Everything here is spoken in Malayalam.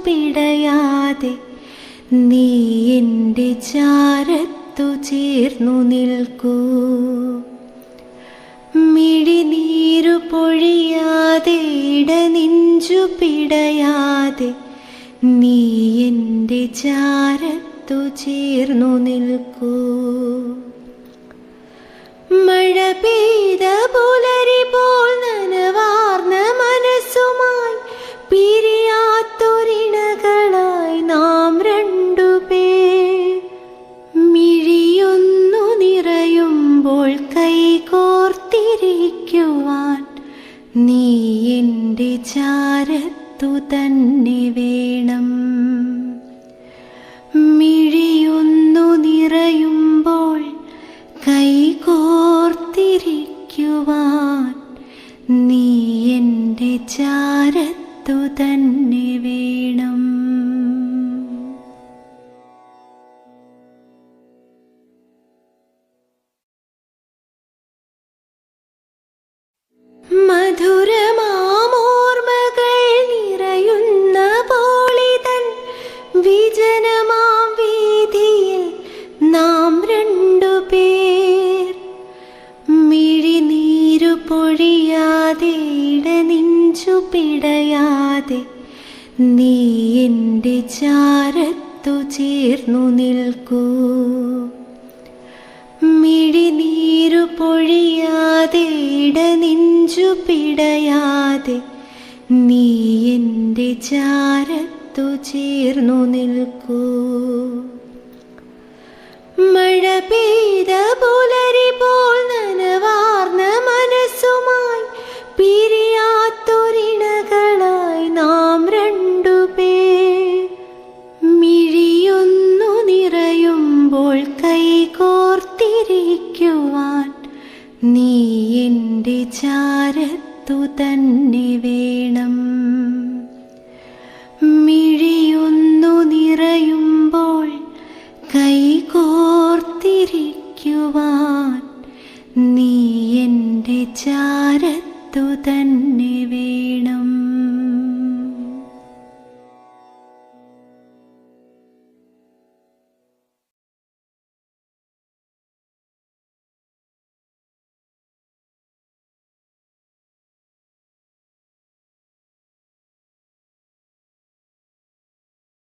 പിടയാതെ നീ എൻ്റെ ചാരത്തു ചേർന്നു നിൽക്കൂ. മിഴിനീരു പൊഴിയാതെ ഇടനെഞ്ചു പിടയാതെ നീ എൻ്റെ ചാരത്തു ചേർന്നു നിൽക്കൂ. മഴ പെയ്ത പുലരി പോൽ നനവാർന്ന മനസ്സുമായി പിരിയാത്തൊരിണകളായി നാം രണ്ടുപേർ. മിഴിയൊന്നു നിറയുമ്പോൾ കൈകോർത്തിരിക്കുവാൻ നീ എൻ്റെ ചാരത്തു തന്നെ വേണം. മിഴിയൊന്നു നിറയുമ്പോൾ കൈകോർത്തിരിക്കുവാൻ നീ എൻ്റെ ചാരത്തു തന്നെ വേണം. മധുരമാമോർമ്മകൾ നിറയുന്ന പോളിതൻ വിജനമാം വീതിയിൽ നാം രണ്ടുപേർ. മിഴിനീരു പൊഴിയാതെ ഇടനെഞ്ചു പിടയാതെ നീ എൻ്റെ ചാരത്തു ചേർന്നു നിൽക്കൂ. മിഴിനീരു പൊഴിയാതെ ഇടനെഞ്ചു പിടയാതെ നീ എൻ്റെ ചാരത്തു ചേർന്നു നിൽക്കൂ. മഴ പെയ്ത പുലരി പോൽ നനവാർന്ന